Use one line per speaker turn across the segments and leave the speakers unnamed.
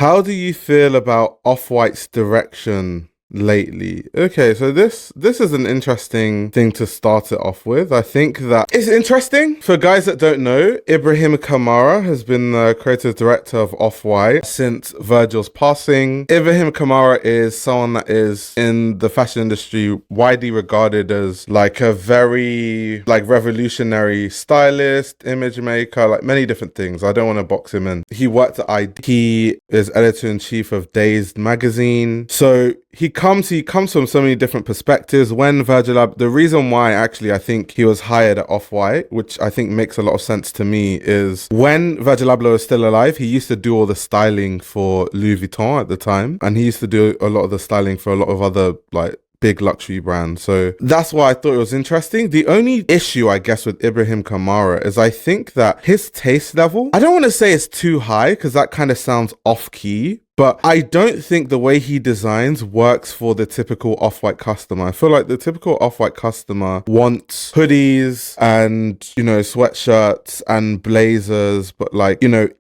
How do you feel about Off-White's direction lately? Okay, so this is an interesting thing to start it off with. I think that it's interesting. For guys that don't know, Ibrahim Kamara has been the creative director of Off-White since Virgil's passing. Ibrahim Kamara is someone that is in the fashion industry widely regarded as like a very revolutionary stylist, image maker, like many different things. I don't want to box him in. He worked at ID. He is editor-in-chief of Dazed magazine. So he comes from so many different perspectives. When the reason why actually I think he was hired at Off-White, which I think makes a lot of sense to me, is when Virgil Abloh was still alive, he used to do all the styling for Louis Vuitton at the time, and he used to do a lot of the styling for a lot of other big luxury brands. So that's why I thought it was interesting. The only issue, I guess, with Ibrahim Kamara is I think that his taste level, I don't want to say it's too high because that kind of sounds off-key, but I don't think the way he designs works for the typical Off-White customer. I feel like the typical Off-White customer wants hoodies and, sweatshirts and blazers, but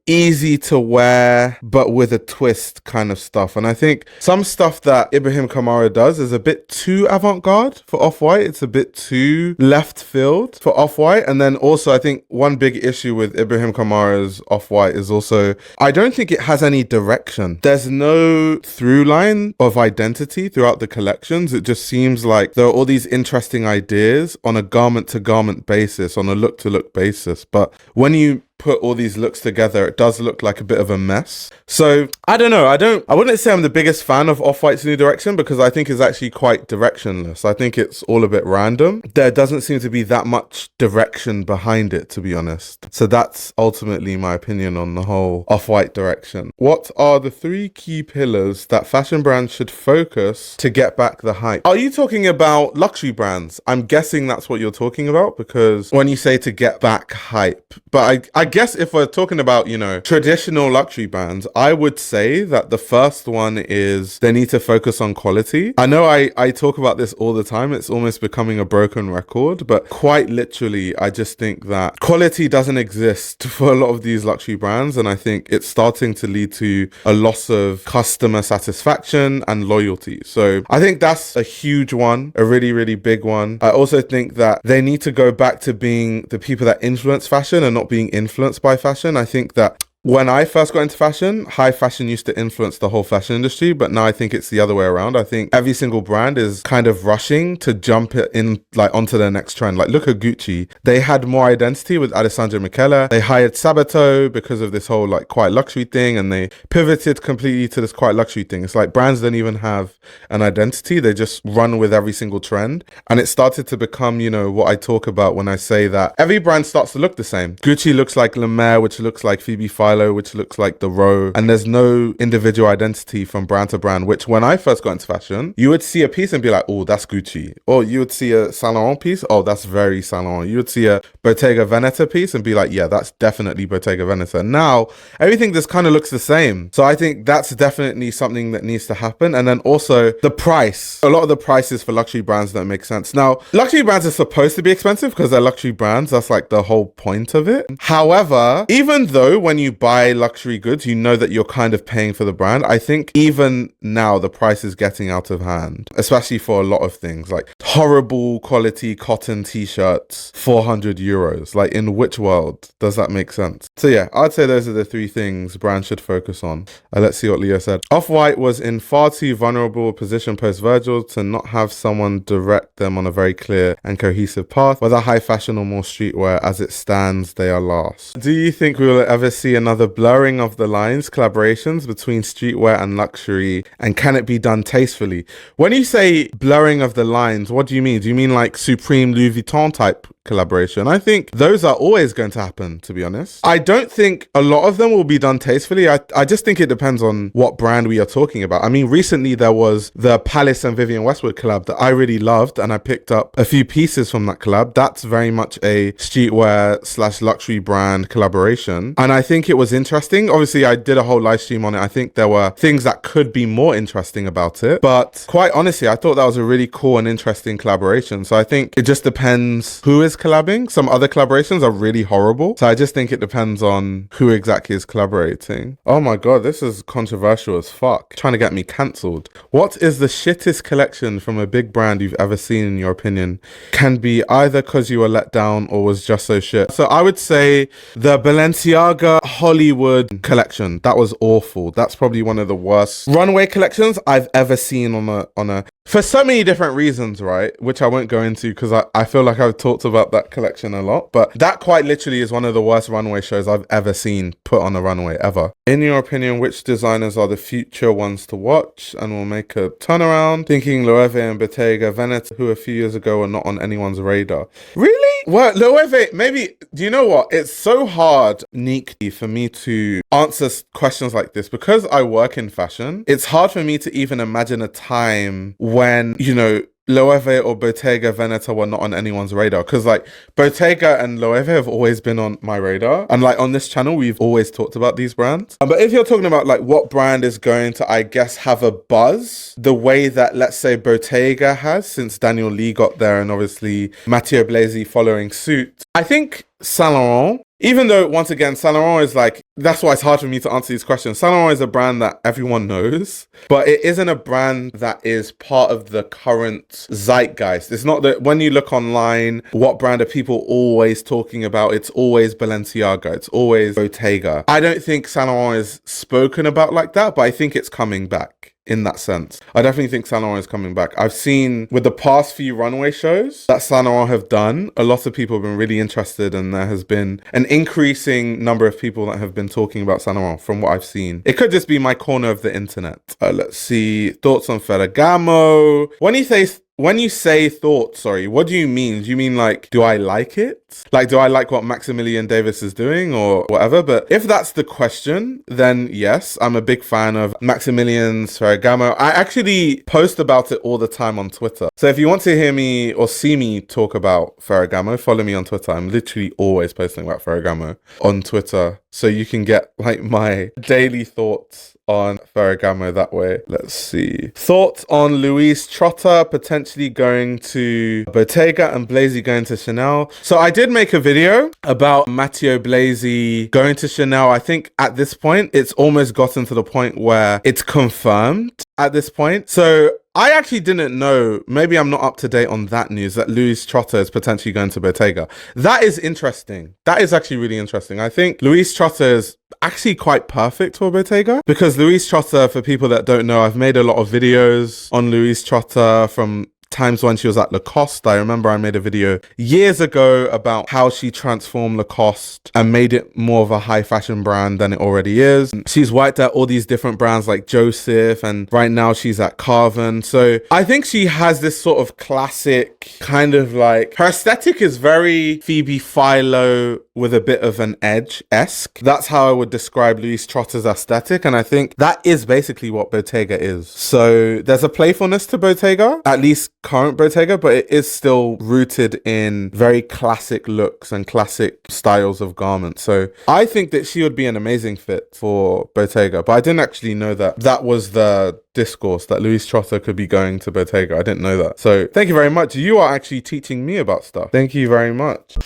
easy to wear, but with a twist kind of stuff. And I think some stuff that Ibrahim Kamara does is a bit too avant-garde for Off-White. It's a bit too left field for Off-White. And then also I think one big issue with Ibrahim Kamara's Off-White is also, I don't think it has any direction. There's no through line of identity throughout the collections. It just seems like there are all these interesting ideas on a garment to garment basis, on a look to look basis. But when you put all these looks together, it does look like a bit of a mess. So I don't know. I wouldn't say I'm the biggest fan of Off-White's new direction because I think it's actually quite directionless. I think it's all a bit random. There doesn't seem to be that much direction behind it, to be honest. So that's ultimately my opinion on the whole Off-White direction. What are the 3 key pillars that fashion brands should focus to get back the hype? Are you talking about luxury brands? I'm guessing that's what you're talking about, because when you say to get back hype, but I guess if we're talking about, traditional luxury brands, I would say that the first one is they need to focus on quality. I know I talk about this all the time. It's almost becoming a broken record, but quite literally, I just think that quality doesn't exist for a lot of these luxury brands. And I think it's starting to lead to a loss of customer satisfaction and loyalty. So I think that's a huge one, a really, really big one. I also think that they need to go back to being the people that influence fashion and not being influenced by fashion. I think that when I first got into fashion, high fashion used to influence the whole fashion industry, but now I think it's the other way around. I think every single brand is kind of rushing to jump it in onto the next trend. Look at Gucci. They had more identity with Alessandro Michele. They hired Sabato because of this whole quiet luxury thing, and they pivoted completely to this quiet luxury thing. It's like brands don't even have an identity. They just run with every single trend. And it started to become, what I talk about when I say that every brand starts to look the same. Gucci looks like Le Mer, which looks like Phoebe Philo, which looks like the Row, and there's no individual identity from brand to brand, which when I first got into fashion, you would see a piece and be like, oh, that's Gucci. Or you would see a Saint Laurent piece, oh, that's very Saint Laurent. You would see a Bottega Veneta piece and be like, yeah, that's definitely Bottega Veneta. Now, everything just kind of looks the same. So I think that's definitely something that needs to happen. And then also the price. A lot of the prices for luxury brands don't make sense. Now, luxury brands are supposed to be expensive because they're luxury brands. That's the whole point of it. However, even though when you buy luxury goods, you know that you're kind of paying for the brand, I think even now the price is getting out of hand, especially for a lot of things, like horrible quality cotton t-shirts, 400 euros. In which world does that make sense? So yeah, I'd say those are the 3 things brands should focus on. Let's see what Leo said. Off-White was in far too vulnerable a position post Virgil to not have someone direct them on a very clear and cohesive path, whether high fashion or more streetwear. As it stands, they are lost. Do you think we will ever see another blurring of the lines, collaborations between streetwear and luxury, and can it be done tastefully? When you say blurring of the lines, what do you mean? Do you mean Supreme Louis Vuitton type collaboration? I think those are always going to happen, to be honest. I don't think a lot of them will be done tastefully. I just think it depends on what brand we are talking about. I mean, recently there was the Palace and Vivienne Westwood collab that I really loved, and I picked up a few pieces from that collab. That's very much a streetwear / luxury brand collaboration, and I think it was interesting. Obviously, I did a whole live stream on it. I think there were things that could be more interesting about it, but quite honestly, I thought that was a really cool and interesting collaboration. So I think it just depends who is is collabing. Some other collaborations are really horrible. So I just think it depends on who exactly is collaborating. Oh my God, this is controversial as fuck. Trying to get me cancelled. What is the shittest collection from a big brand you've ever seen in your opinion? Can be either because you were let down or was just so shit. So I would say the Balenciaga Hollywood collection. That was awful. That's probably one of the worst runway collections I've ever seen on a for so many different reasons, right? Which I won't go into because I feel like I've talked about that collection a lot. But that quite literally is one of the worst runway shows I've ever seen put on a runway ever. In your opinion, which designers are the future ones to watch and will make a turnaround? Thinking Loewe and Bottega Veneta, who a few years ago were not on anyone's radar. Really? Well, Loewe, maybe, do you know what? It's so hard, Nick, for me to answer questions like this because I work in fashion. It's hard for me to even imagine a time when, you know, Loewe or Bottega Veneta were not on anyone's radar, because like Bottega and Loewe have always been on my radar, and like on this channel we've always talked about these brands. But if you're talking about like what brand is going to, I guess, have a buzz the way that, let's say, Bottega has since Daniel Lee got there, and obviously Matteo Blasi following suit, I think Saint Laurent. Even though, once again, Saint Laurent is like, that's why it's hard for me to answer these questions. Saint Laurent is a brand that everyone knows, but it isn't a brand that is part of the current zeitgeist. It's not that when you look online, what brand are people always talking about? It's always Balenciaga. It's always Bottega. I don't think Saint Laurent is spoken about like that, but I think it's coming back. In that sense, I definitely think Saint Laurent is coming back. I've seen with the past few runway shows that Saint Laurent have done, a lot of people have been really interested, and there has been an increasing number of people that have been talking about Saint Laurent from what I've seen. It could just be my corner of the internet. Let's see. Thoughts on Ferragamo. When you say thoughts, what do you mean? Do you mean like, do I like it? Like, do I like what Maximilian Davis is doing or whatever? But if that's the question, then yes, I'm a big fan of Maximilian's Ferragamo. I actually post about it all the time on Twitter. So if you want to hear me or see me talk about Ferragamo, follow me on Twitter. I'm literally always posting about Ferragamo on Twitter. So you can get like my daily thoughts on Ferragamo that way. Let's see. Thoughts on Louise Trotter potentially going to Bottega and Blasi going to Chanel. So I did make a video about Matteo Blasi going to Chanel. I think at this point, it's almost gotten to the point where it's confirmed at this point. So I actually didn't know, maybe I'm not up to date on that news, that Louise Trotter is potentially going to Bottega. That is interesting. That is actually really interesting. I think Louise Trotter is actually quite perfect for Bottega, because Louise Trotter, for people that don't know, I've made a lot of videos on Louise Trotter from times when she was at Lacoste. I remember I made a video years ago about how she transformed Lacoste and made it more of a high fashion brand than it already is. She's worked at all these different brands like Joseph, and right now she's at Carven. So I think she has this sort of classic kind of like, her aesthetic is very Phoebe Philo with a bit of an edge-esque. That's how I would describe Louise Trotter's aesthetic, and I think that is basically what Bottega is. So there's a playfulness to Bottega, at least current Bottega, but it is still rooted in very classic looks and classic styles of garments. So I think that she would be an amazing fit for Bottega, but I didn't actually know that that was the discourse, that Louise Trotter could be going to Bottega. I didn't know that. So thank you very much. You are actually teaching me about stuff. Thank you very much.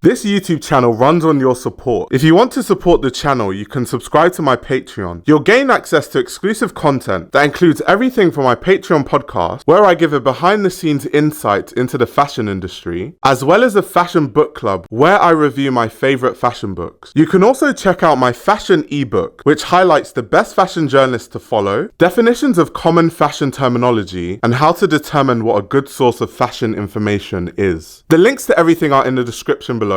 This YouTube channel runs on your support. If you want to support the channel, you can subscribe to my Patreon. You'll gain access to exclusive content that includes everything from my Patreon podcast, where I give a behind-the-scenes insight into the fashion industry, as well as a fashion book club where I review my favorite fashion books. You can also check out my fashion ebook, which highlights the best fashion journalists to follow, definitions of common fashion terminology, and how to determine what a good source of fashion information is. The links to everything are in the description below.